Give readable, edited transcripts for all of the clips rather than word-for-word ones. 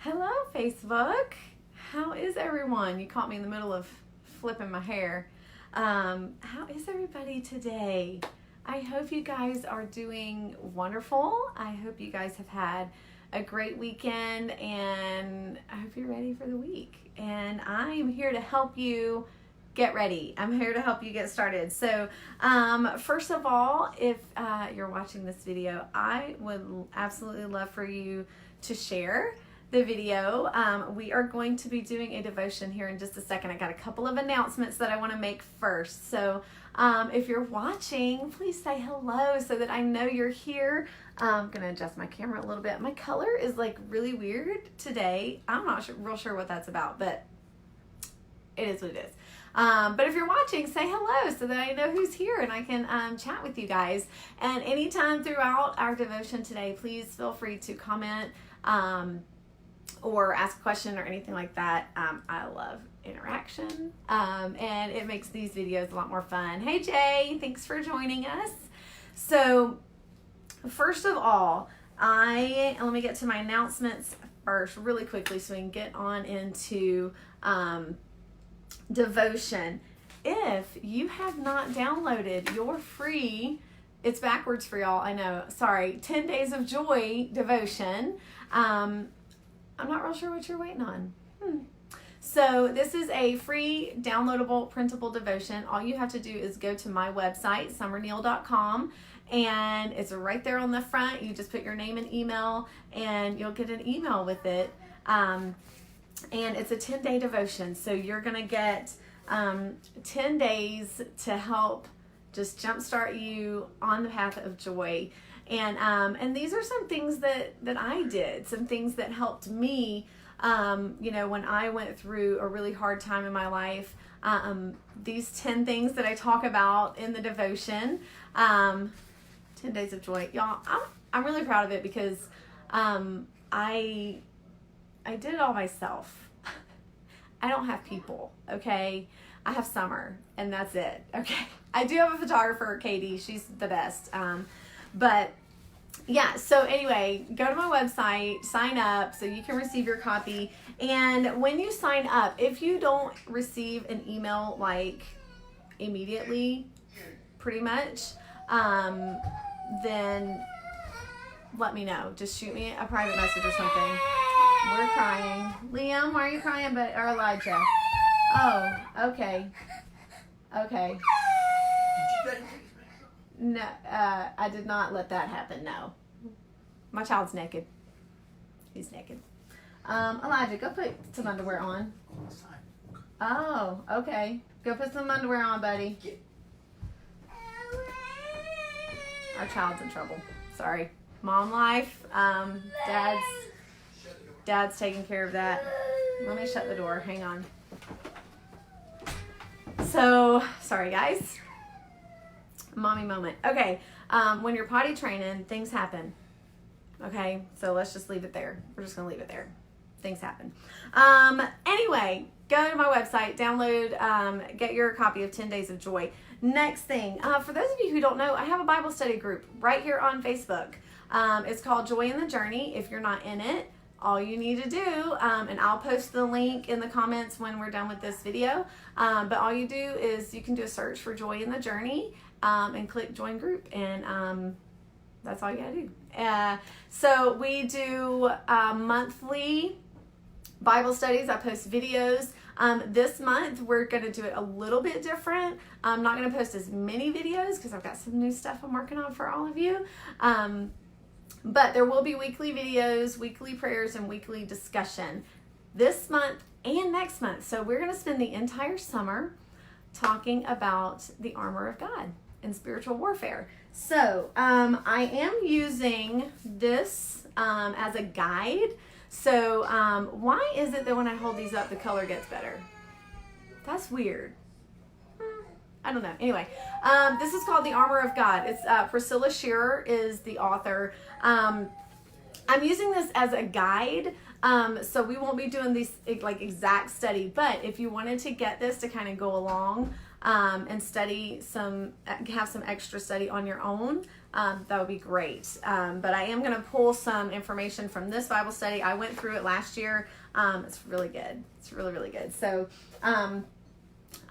Hello, Facebook. How is everyone? You caught me in the middle of flipping my hair. How is everybody today? I hope you guys are doing wonderful. I hope you guys have had a great weekend, and I hope you're ready for the week. And I am here to help you get ready. I'm here to help you get started. So first of all, if you're watching this video, I would absolutely love for you to share the video. We are going to be doing a devotion here in just a second. I got a couple of announcements that I want to make first. So if you're watching, please say hello so that I know you're here. I'm going to adjust my camera a little bit. My color is like really weird today. I'm not real sure what that's about, but it is what it is. But if you're watching, say hello so that I know who's here and I can chat with you guys. And anytime throughout our devotion today, please feel free to comment or ask a question or anything like that. I love interaction, and it makes these videos a lot more fun. Hey Jay, thanks for joining us. So first of all, let me get to my announcements first really quickly so we can get on into devotion. If you have not downloaded your free, it's backwards for y'all, I know, sorry, 10 Days of Joy devotion, I'm not real sure what you're waiting on. So this is a free downloadable printable devotion. All you have to do is go to my website, summerneal.com, and it's right there on the front. You just put your name and email and you'll get an email with it. And it's a 10-day devotion. So you're going to get 10 days to help just jumpstart you on the path of joy. And these are some things that I did, some things that helped me, when I went through a really hard time in my life. These 10 things that I talk about in the devotion, 10 Days of Joy. Y'all, I'm really proud of it because I did it all myself. I don't have people, okay? I have Summer, and that's it, okay? I do have a photographer, Katie. She's the best. But yeah, so anyway, go to my website, sign up so you can receive your copy. And when you sign up, if you don't receive an email like immediately, pretty much, then let me know. Just shoot me a private message or something. We're crying. Liam, why are you crying? Or Elijah? Oh, okay. Okay. No, I did not let that happen, no. My child's naked. He's naked. Elijah, go put some underwear on. Oh, okay. Go put some underwear on, buddy. Our child's in trouble. Sorry. Mom life. Dad's taking care of that. Let me shut the door. Hang on. So, sorry guys. Mommy moment. Okay, when you're potty training, things happen. Okay, so let's just leave it there. We're just gonna leave it there. Things happen. Anyway, go to my website, download, get your copy of 10 Days of Joy. Next thing, for those of you who don't know, I have a Bible study group right here on Facebook. It's called Joy in the Journey. If you're not in it, all you need to do, and I'll post the link in the comments when we're done with this video, but all you do is you can do a search for Joy in the Journey, and click join group, and that's all you gotta do. So we do monthly Bible studies. I post videos. This month we're gonna do it a little bit different. I'm not gonna post as many videos because I've got some new stuff I'm working on for all of you. But there will be weekly videos, weekly prayers, and weekly discussion this month and next month. So we're going to spend the entire summer talking about the armor of God and spiritual warfare. So I am using this as a guide. So why is it that when I hold these up, the color gets better? That's weird. I don't know. Anyway, this is called The Armor of God. It's Priscilla Shirer is the author. I'm using this as a guide, so we won't be doing these like exact study, but if you wanted to get this to kind of go along and study have some extra study on your own, that would be great. But I am going to pull some information from this Bible study. I went through it last year. It's really good. It's really, really good. So I'm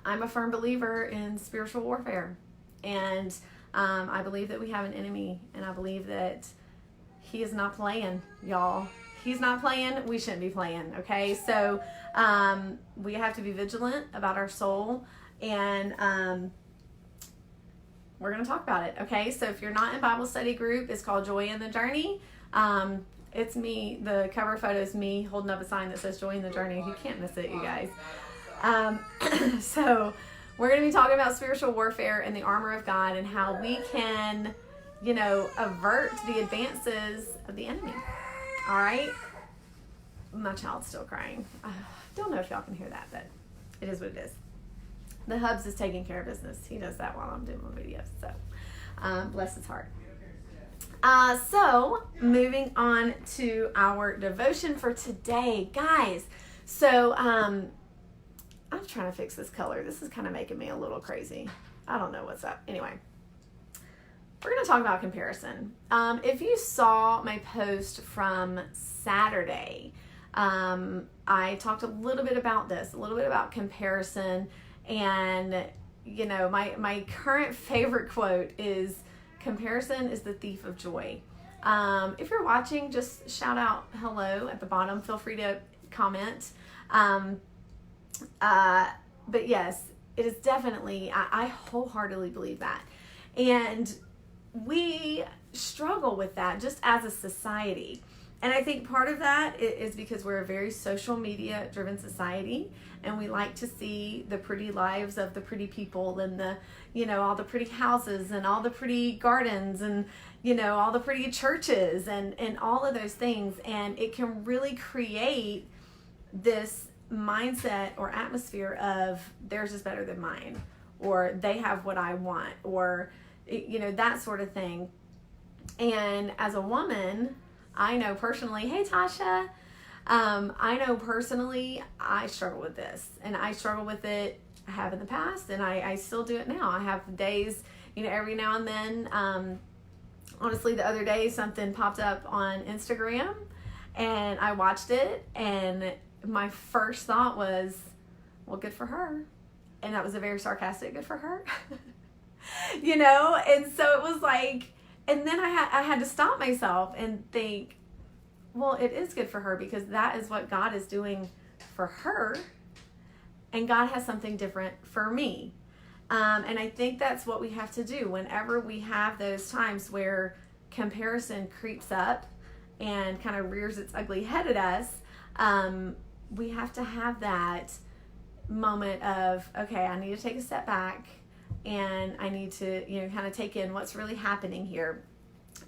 a firm believer in spiritual warfare. And I believe that we have an enemy. And I believe that he is not playing, y'all. He's not playing. We shouldn't be playing. Okay. So we have to be vigilant about our soul. And we're going to talk about it. Okay. So if you're not in Bible study group, it's called Joy in the Journey. It's me. The cover photo is me holding up a sign that says Joy in the Journey. You can't miss it, you guys. So we're going to be talking about spiritual warfare and the armor of God and how we can, avert the advances of the enemy. All right. My child's still crying. Don't know if y'all can hear that, but it is what it is. The Hubs is taking care of business. He does that while I'm doing my videos. So, bless his heart. So moving on to our devotion for today, guys. So, I'm trying to fix this color. This is kind of making me a little crazy. I don't know what's up. Anyway, we're going to talk about comparison. If you saw my post from Saturday, I talked a little bit about this, a little bit about comparison. And, my current favorite quote is, comparison is the thief of joy. If you're watching, just shout out hello at the bottom. Feel free to comment. But yes, it is definitely, I wholeheartedly believe that. And we struggle with that just as a society. And I think part of that is because we're a very social media driven society, and we like to see the pretty lives of the pretty people and the, all the pretty houses and all the pretty gardens and, all the pretty churches and all of those things. And it can really create this mindset or atmosphere of theirs is better than mine, or they have what I want, or, that sort of thing. And as a woman, I know personally, hey Tasha, I know personally I struggle with this, and I struggle with it. I have in the past, and I still do it now. I have days, every now and then. Honestly, the other day something popped up on Instagram and I watched it, and my first thought was, well, good for her. And that was a very sarcastic good for her. And so it was like, and then I had to stop myself and think, well, it is good for her because that is what God is doing for her. And God has something different for me. And I think that's what we have to do whenever we have those times where comparison creeps up and kind of rears its ugly head at us. We have to have that moment of, okay, I need to take a step back and I need to, kind of take in what's really happening here.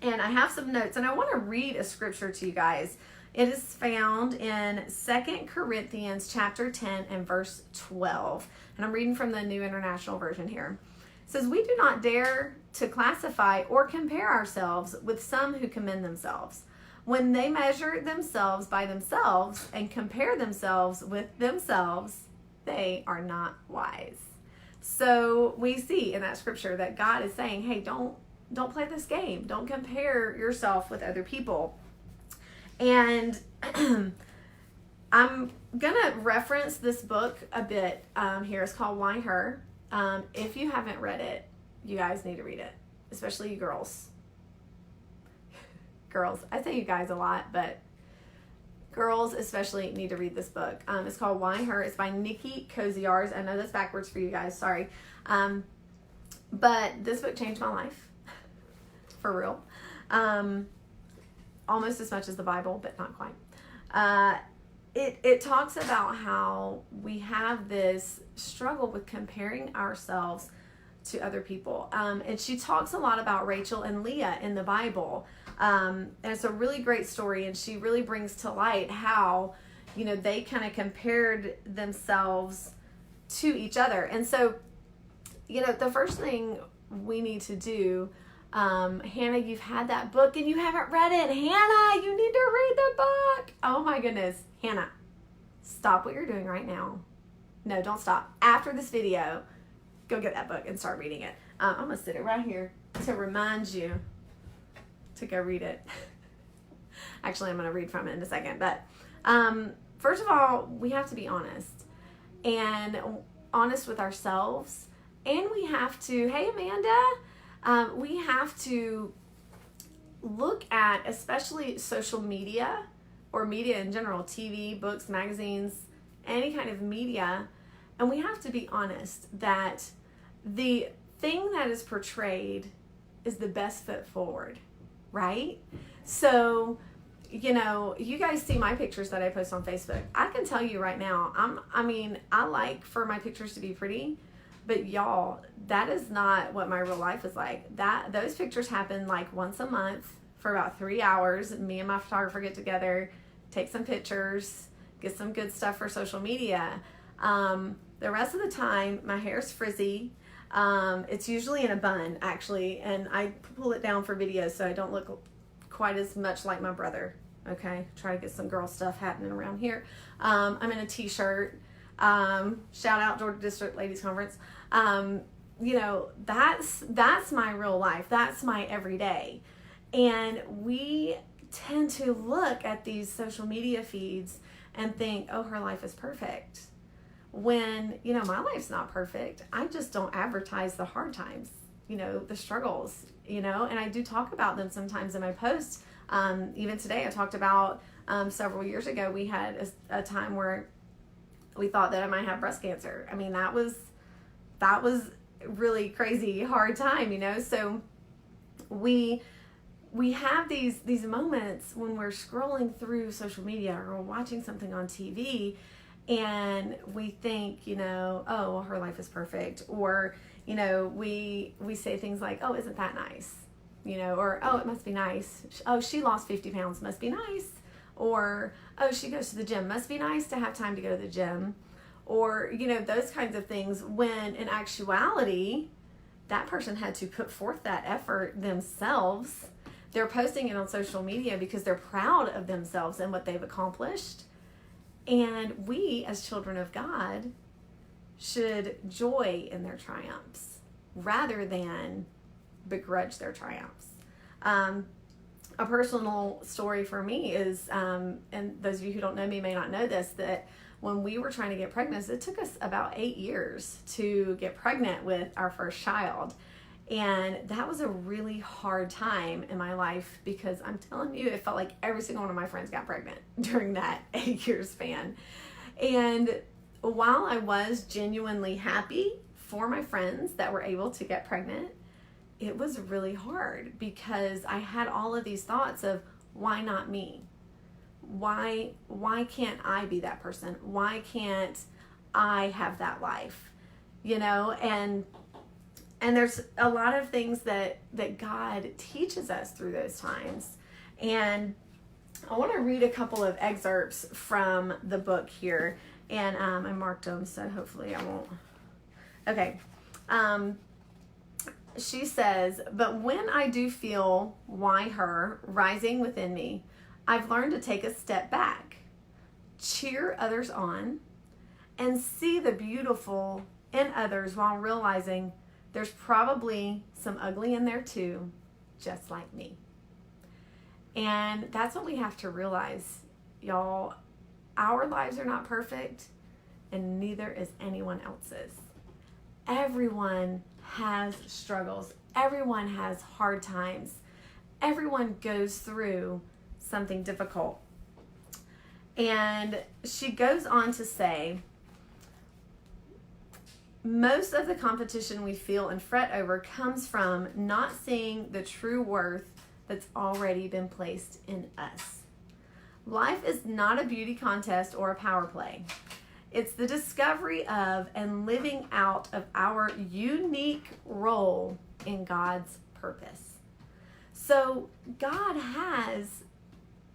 And I have some notes, and I want to read a scripture to you guys. It is found in 2 Corinthians chapter 10 and verse 12. And I'm reading from the New International Version here. It says, we do not dare to classify or compare ourselves with some who commend themselves. When they measure themselves by themselves and compare themselves with themselves, they are not wise. So we see in that scripture that God is saying, hey, don't play this game. Don't compare yourself with other people. And I'm going to reference this book a bit here. It's called Why Her? If you haven't read it, you guys need to read it, especially you girls. Girls. I say you guys a lot, but girls especially need to read this book. It's called Why Her? It's by Nikki Koziarz. I know that's backwards for you guys. Sorry. But this book changed my life. For real. Almost as much as the Bible, but not quite. It talks about how we have this struggle with comparing ourselves to other people. And she talks a lot about Rachel and Leah in the Bible. And it's a really great story, and she really brings to light how, they kind of compared themselves to each other. And so, the first thing we need to do, Hannah, you've had that book and you haven't read it. Hannah, you need to read the book. Oh my goodness. Hannah, stop what you're doing right now. No, don't stop. After this video, go get that book and start reading it. I'm going to sit it right here to remind you to go read it. Actually, I'm going to read from it in a second. But first of all, we have to be honest. And honest with ourselves. And we have to, hey, Amanda, we have to look at, especially social media or media in general, TV, books, magazines, any kind of media. And we have to be honest that the thing that is portrayed is the best foot forward, right? So, you know, you guys see my pictures that I post on Facebook. I can tell you right now, I like for my pictures to be pretty, but y'all, that is not what my real life is like. Those pictures happen like once a month for about 3 hours. Me and my photographer get together, take some pictures, get some good stuff for social media. The rest of the time, my hair's frizzy. It's usually in a bun, actually, and I pull it down for videos so I don't look quite as much like my brother. Okay, try to get some girl stuff happening around here. I'm in a t-shirt. Shout out Georgia District Ladies Conference. You know, that's my real life. That's my everyday. And we tend to look at these social media feeds and think, oh, her life is perfect. When, you know, my life's not perfect. I just don't advertise the hard times, you know, the struggles, you know, and I do talk about them sometimes in my posts. Even today, I talked about several years ago, we had a time where we thought that I might have breast cancer. I mean, that was really crazy, hard time, you know. So we have these moments when we're scrolling through social media or we're watching something on TV, and we think, you know, oh, well, her life is perfect, or, you know, we say things like, oh, isn't that nice? You know, or, oh, it must be nice. Oh, she lost 50 pounds, must be nice. Or, oh, she goes to the gym, must be nice to have time to go to the gym. Or, you know, those kinds of things, when in actuality, that person had to put forth that effort themselves. They're posting it on social media because they're proud of themselves and what they've accomplished. And we, as children of God, should joy in their triumphs rather than begrudge their triumphs. A personal story for me is, and those of you who don't know me may not know this, that when we were trying to get pregnant, it took us about 8 years to get pregnant with our first child. And that was a really hard time in my life because I'm telling you, it felt like every single one of my friends got pregnant during that 8-year span. And while I was genuinely happy for my friends that were able to get pregnant, it was really hard because I had all of these thoughts of, why not me? Why can't I be that person? Why can't I have that life? You know, and there's a lot of things that God teaches us through those times. And I want to read a couple of excerpts from the book here. And I marked them, so hopefully I won't. Okay. She says, but when I do feel why her rising within me, I've learned to take a step back, cheer others on, and see the beautiful in others while realizing there's probably some ugly in there too, just like me. And that's what we have to realize, y'all. Our lives are not perfect, and neither is anyone else's. Everyone has struggles. Everyone has hard times. Everyone goes through something difficult. And she goes on to say, most of the competition we feel and fret over comes from not seeing the true worth that's already been placed in us. Life is not a beauty contest or a power play. It's the discovery of and living out of our unique role in God's purpose. So God has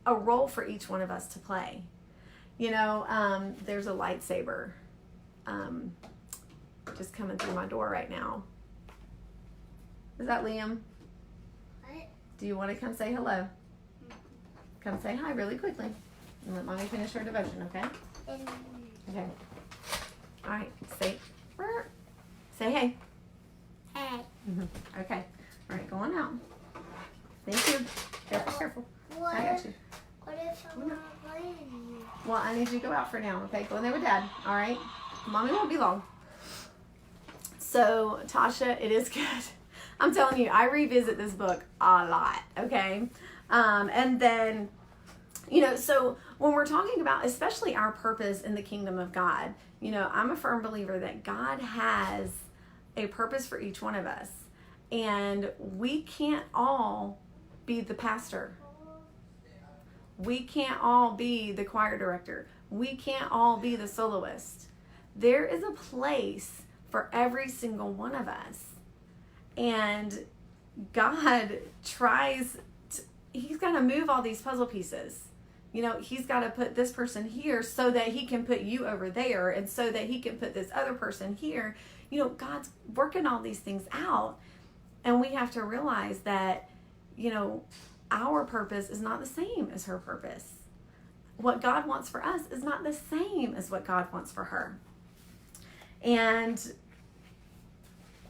a role for each one of us to play. You know, there's a lightsaber just coming through my door right now. Is that Liam? What? Do you want to come say hello? Come say hi really quickly. And let Mommy finish her devotion, okay? Okay. All right. Say hey. Hey. Okay. All right. Go on out. Thank you. Well, I need you to go out for now, okay? Go in there with Dad, all right? Mommy won't be long. So, Tasha, it is good. I'm telling you, I revisit this book a lot, okay? And then, so when we're talking about especially our purpose in the kingdom of God, I'm a firm believer that God has a purpose for each one of us. And we can't all be the pastor. We can't all be the choir director. We can't all be the soloist. There is a place for every single one of us. And God He's got to move all these puzzle pieces. He's got to put this person here so that he can put you over there, and so that he can put this other person here. God's working all these things out. And we have to realize that, our purpose is not the same as her purpose. What God wants for us is not the same as what God wants for her. And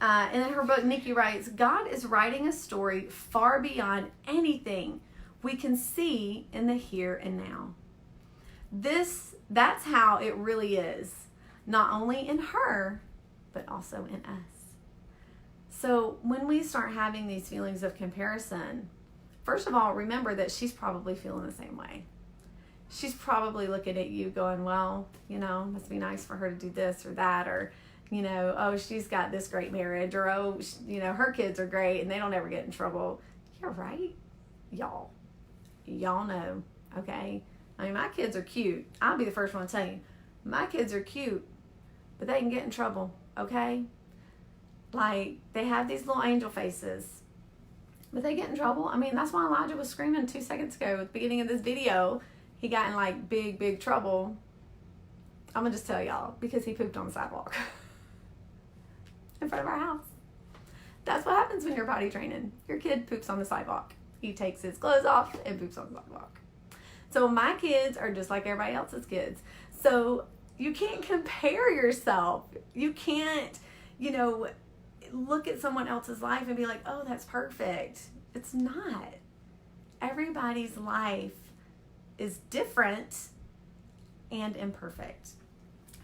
in her book, Nikki writes, God is writing a story far beyond anything we can see in the here and now. That's how it really is, not only in her, but also in us. So when we start having these feelings of comparison, first of all, remember that she's probably feeling the same way. She's probably looking at you going, well, must be nice for her to do this or that, or, oh, she's got this great marriage, or, oh, her kids are great and they don't ever get in trouble. You're right, y'all. Y'all know, okay? I mean, my kids are cute. I'll be the first one to tell you. My kids are cute, but they can get in trouble, okay? Like, they have these little angel faces, but they get in trouble. I mean, that's why Elijah was screaming 2 seconds ago at the beginning of this video. He got in, like, big, big trouble. I'm going to just tell y'all, because he pooped on the sidewalk in front of our house. That's what happens when you're potty training. Your kid poops on the sidewalk. He takes his clothes off and poops on the sidewalk. So my kids are just like everybody else's kids. So you can't compare yourself. You can't, look at someone else's life and be like, oh, that's perfect. It's not. Everybody's life is different and imperfect.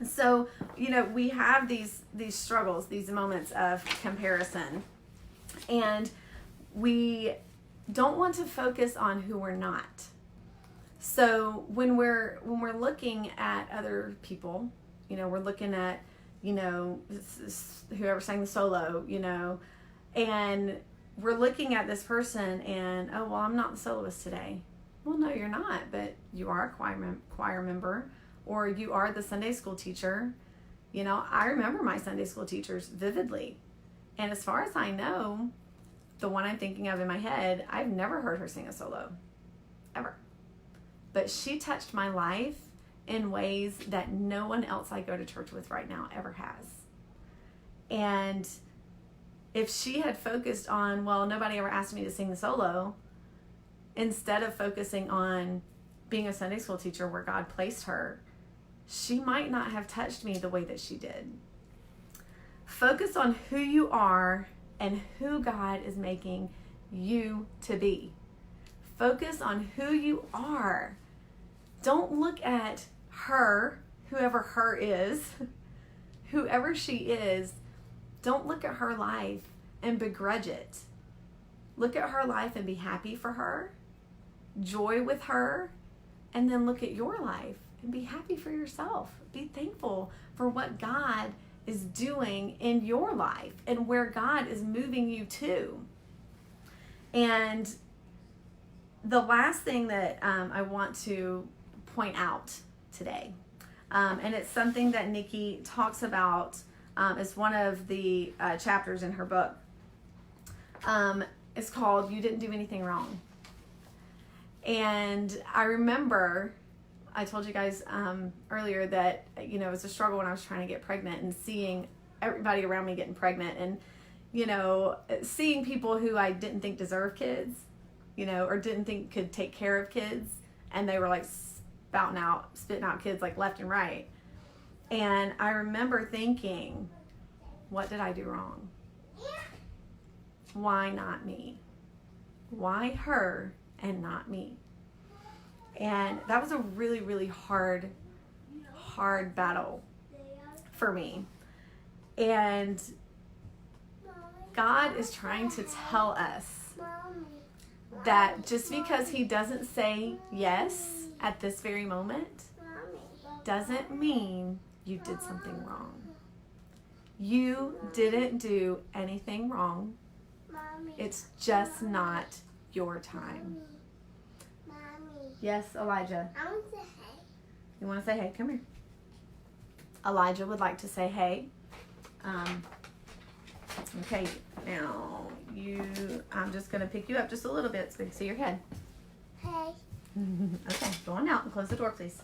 So, we have these struggles, these moments of comparison, and we don't want to focus on who we're not. So when we're looking at other people, we're looking at, whoever sang the solo, and we're looking at this person and, oh, well, I'm not the soloist today. Well, no, you're not, but you are a choir member, or you are the Sunday school teacher. I remember my Sunday school teachers vividly. And as far as I know, the one I'm thinking of in my head, I've never heard her sing a solo, ever. But she touched my life in ways that no one else I go to church with right now ever has. And if she had focused on, well, nobody ever asked me to sing the solo, instead of focusing on being a Sunday school teacher where God placed her, she might not have touched me the way that she did. Focus on who you are and who God is making you to be. Focus on who you are. Don't look at her, whoever her is, whoever she is. Don't look at her life and begrudge it. Look at her life and be happy for her, joy with her, and then look at your life and be happy for yourself. Be thankful for what God is doing in your life and where God is moving you to. And the last thing that I want to point out today, and it's something that Nikki talks about as one of the chapters in her book. It's called You Didn't Do Anything Wrong. And I remember I told you guys earlier that, it was a struggle when I was trying to get pregnant and seeing everybody around me getting pregnant and, seeing people who I didn't think deserved kids, or didn't think could take care of kids. And they were like spitting out kids like left and right. And I remember thinking, what did I do wrong? Why not me? Why her and not me? And that was a really, really hard battle for me. And God is trying to tell us that just because he doesn't say yes at this very moment doesn't mean you did something wrong. You didn't do anything wrong. It's just not your time. Yes, Elijah. I want to say hey. You want to say hey? Come here. Elijah would like to say hey. Okay, now I'm just going to pick you up just a little bit so we can see your head. Hey. Okay, go on out and close the door, please.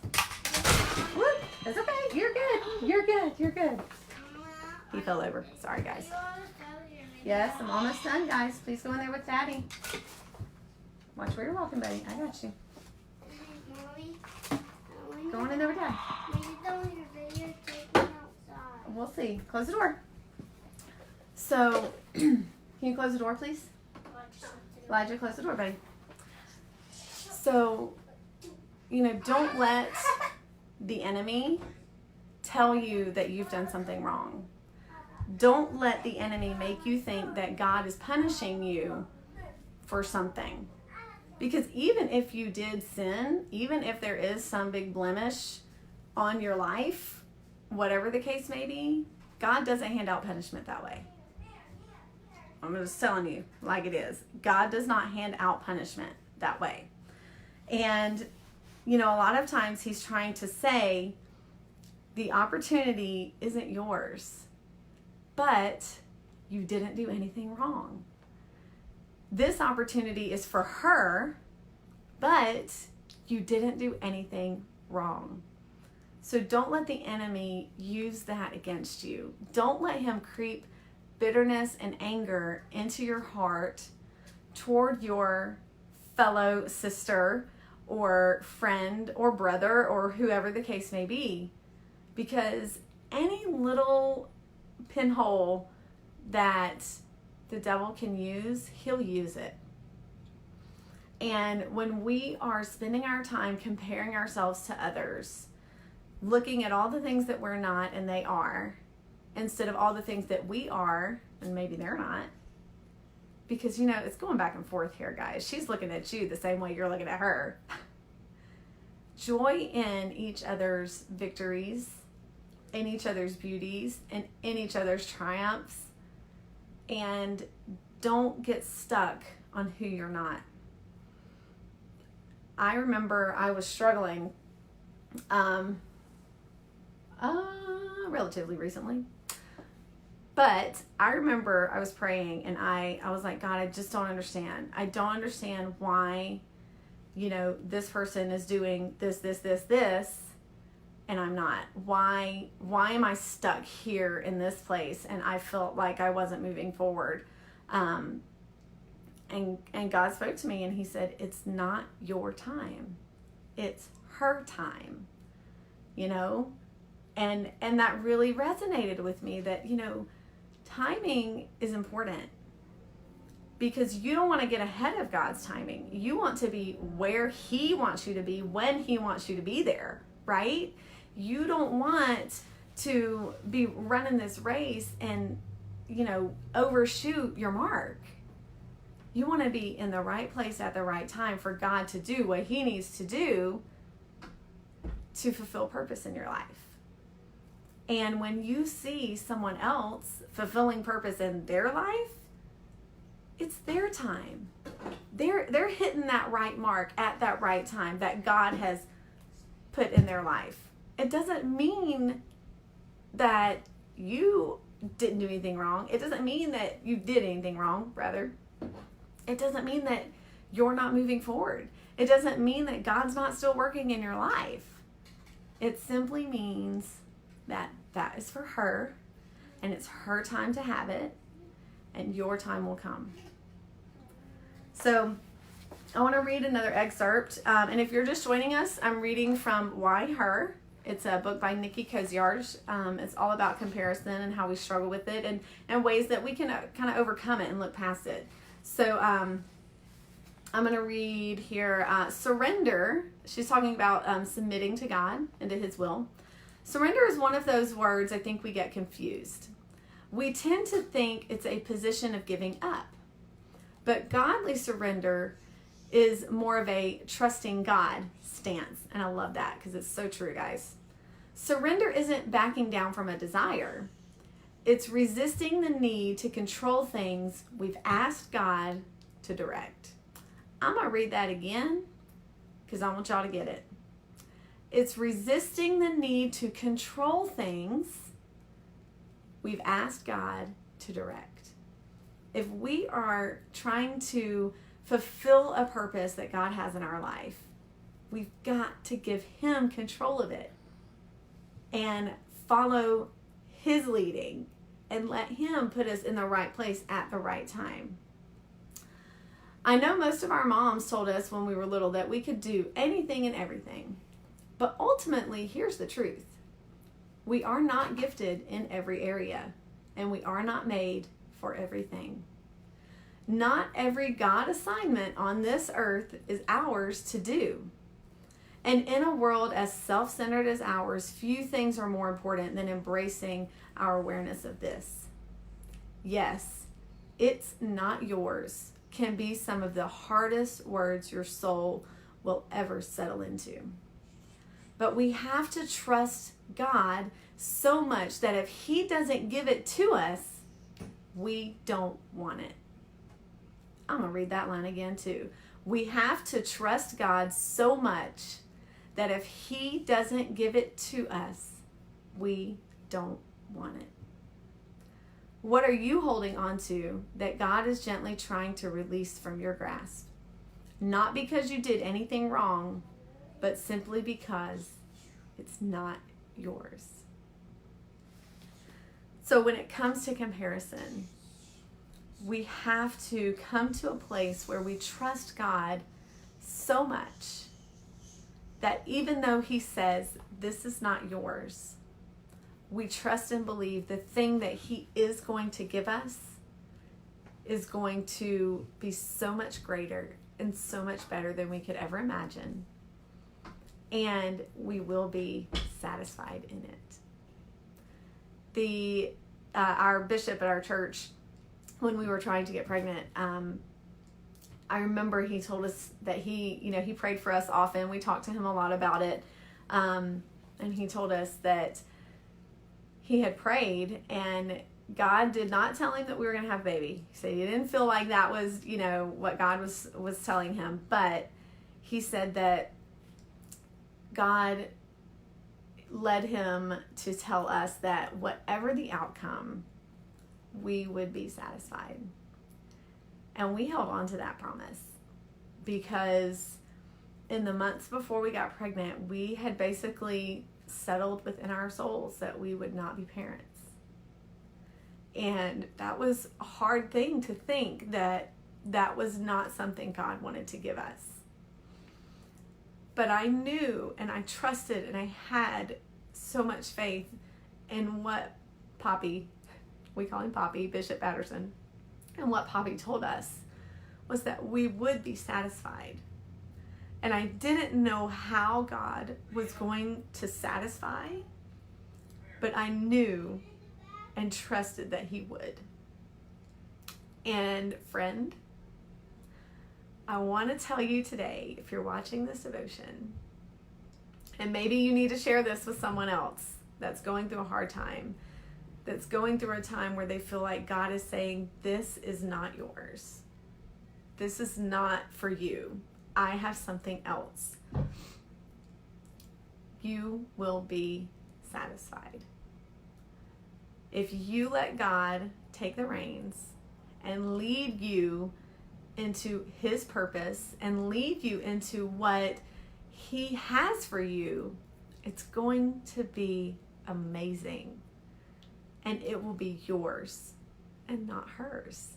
Whoop, it's okay. You're good. You're good. You're good. He fell over. Sorry, guys. Yes, I'm almost done, guys. Please go in there with Daddy. Watch where you're walking, buddy. I got you. Go on in there with Dad. We'll see. Close the door. So, can you close the door, please? Elijah, close the door, buddy. So, don't let the enemy tell you that you've done something wrong. Don't let the enemy make you think that God is punishing you for something. Because even if you did sin, even if there is some big blemish on your life, whatever the case may be, God doesn't hand out punishment that way. I'm just telling you like it is. God does not hand out punishment that way. And, a lot of times he's trying to say the opportunity isn't yours, but you didn't do anything wrong. This opportunity is for her, but you didn't do anything wrong. So don't let the enemy use that against you. Don't let him creep bitterness and anger into your heart toward your fellow sister or friend or brother or whoever the case may be. Because any little pinhole that the devil can use, he'll use it. And when we are spending our time comparing ourselves to others, looking at all the things that we're not and they are, instead of all the things that we are and maybe they're not, because it's going back and forth here, guys. She's looking at you the same way you're looking at her. Joy in each other's victories, in each other's beauties, and in each other's triumphs. And don't get stuck on who you're not. I remember I was struggling relatively recently. But I remember I was praying and I was like, God, I just don't understand. I don't understand why, this person is doing this, and I'm not. Why am I stuck here in this place? And I felt like I wasn't moving forward. And God spoke to me and he said, it's not your time. It's her time, and that really resonated with me that, timing is important because you don't want to get ahead of God's timing. You want to be where he wants you to be when he wants you to be there, right? You don't want to be running this race and, overshoot your mark. You want to be in the right place at the right time for God to do what he needs to do to fulfill purpose in your life. And when you see someone else fulfilling purpose in their life, it's their time. They're hitting that right mark at that right time that God has put in their life. It doesn't mean that you didn't do anything wrong. It doesn't mean that you did anything wrong, rather. It doesn't mean that you're not moving forward. It doesn't mean that God's not still working in your life. It simply means that is for her, and it's her time to have it, and your time will come. So I want to read another excerpt, and if you're just joining us, I'm reading from Why Her? It's a book by Nikki Koziarz. It's all about comparison and how we struggle with it and ways that we can kind of overcome it and look past it. So I'm going to read here, surrender. She's talking about submitting to God and to his will. Surrender is one of those words I think we get confused. We tend to think it's a position of giving up. But godly surrender is more of a trusting God stance. And I love that because it's so true, guys. Surrender isn't backing down from a desire. It's resisting the need to control things we've asked God to direct. I'm going to read that again because I want y'all to get it. It's resisting the need to control things we've asked God to direct. If we are trying to fulfill a purpose that God has in our life, we've got to give him control of it and follow his leading and let him put us in the right place at the right time. I know most of our moms told us when we were little that we could do anything and everything. But ultimately, here's the truth. We are not gifted in every area, and we are not made for everything. Not every God assignment on this earth is ours to do. And in a world as self-centered as ours, few things are more important than embracing our awareness of this. Yes, it's not yours can be some of the hardest words your soul will ever settle into. But we have to trust God so much that if he doesn't give it to us, we don't want it. I'm going to read that line again too. We have to trust God so much that if he doesn't give it to us, we don't want it. What are you holding on to that God is gently trying to release from your grasp? Not because you did anything wrong, but simply because it's not yours. So when it comes to comparison, we have to come to a place where we trust God so much that even though he says, this is not yours, we trust and believe the thing that he is going to give us is going to be so much greater and so much better than we could ever imagine. And we will be satisfied in it. Our bishop at our church, when we were trying to get pregnant, I remember he told us that he prayed for us often. We talked to him a lot about it. And he told us that he had prayed and God did not tell him that we were going to have a baby. He said he didn't feel like that was, what God was telling him. But he said that God led him to tell us that whatever the outcome, we would be satisfied. And we held on to that promise because in the months before we got pregnant, we had basically settled within our souls that we would not be parents. And that was a hard thing to think that was not something God wanted to give us. But I knew and I trusted and I had so much faith in what Poppy, we call him Poppy, Bishop Patterson, and what Poppy told us was that we would be satisfied. And I didn't know how God was going to satisfy, but I knew and trusted that he would. And friend, I want to tell you today, if you're watching this devotion, and maybe you need to share this with someone else that's going through a hard time, that's going through a time where they feel like God is saying, this is not yours. This is not for you. I have something else. You will be satisfied. If you let God take the reins and lead you into his purpose and lead you into what he has for you, it's going to be amazing. And it will be yours and not hers.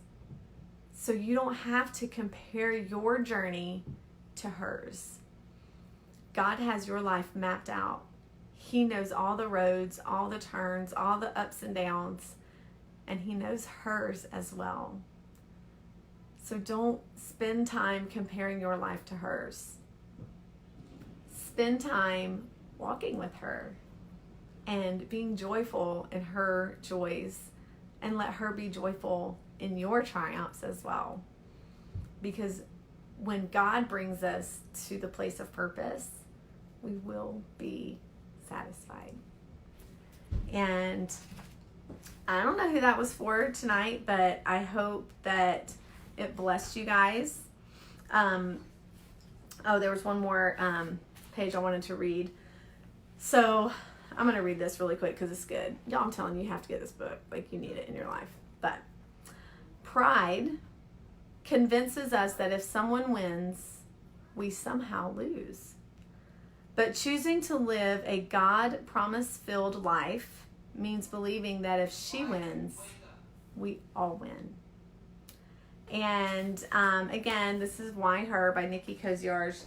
So you don't have to compare your journey to hers. God has your life mapped out. He knows all the roads, all the turns, all the ups and downs, and he knows hers as well. So don't spend time comparing your life to hers. Spend time walking with her and being joyful in her joys, and let her be joyful in your triumphs as well. Because when God brings us to the place of purpose, we will be satisfied. And I don't know who that was for tonight, but I hope that it blessed you guys. There was one more page I wanted to read. So I'm going to read this really quick because it's good. Y'all, I'm telling you, you have to get this book. Like, you need it in your life. But pride convinces us that if someone wins, we somehow lose. But choosing to live a God promise-filled life means believing that if she wins, we all win. And again, this is Why Her by Nikki Koziarz.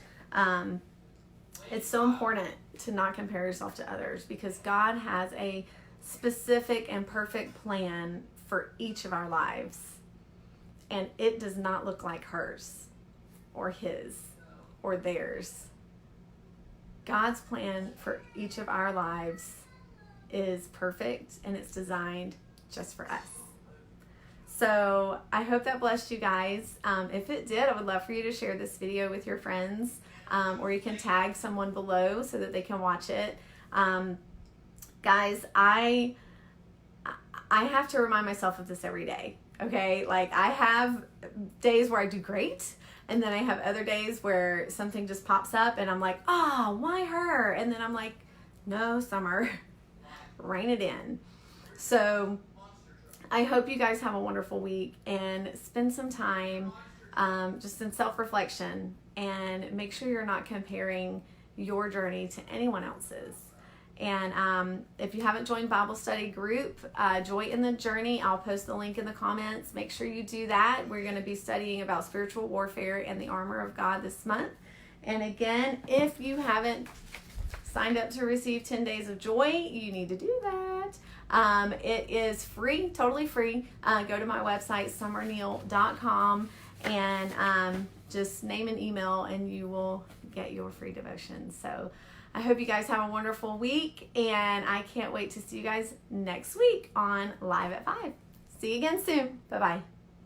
It's so important to not compare yourself to others, because God has a specific and perfect plan for each of our lives. And it does not look like hers or his or theirs. God's plan for each of our lives is perfect, and it's designed just for us. So I hope that blessed you guys. If it did, I would love for you to share this video with your friends, or you can tag someone below so that they can watch it. Guys, I have to remind myself of this every day. Okay, like I have days where I do great, and then I have other days where something just pops up and I'm like, oh, why her? And then I'm like, no, Summer, rein it in. So I hope you guys have a wonderful week, and spend some time just in self-reflection, and make sure you're not comparing your journey to anyone else's. And if you haven't joined Bible study group, Joy in the Journey, I'll post the link in the comments. Make sure you do that. We're going to be studying about spiritual warfare and the armor of God this month. And again, if you haven't signed up to receive 10 Days of Joy, you need to do that. It is free, totally free. Go to my website, summerneal.com, and just name an email and you will get your free devotion. So I hope you guys have a wonderful week, and I can't wait to see you guys next week on Live at 5. See you again soon. Bye-bye.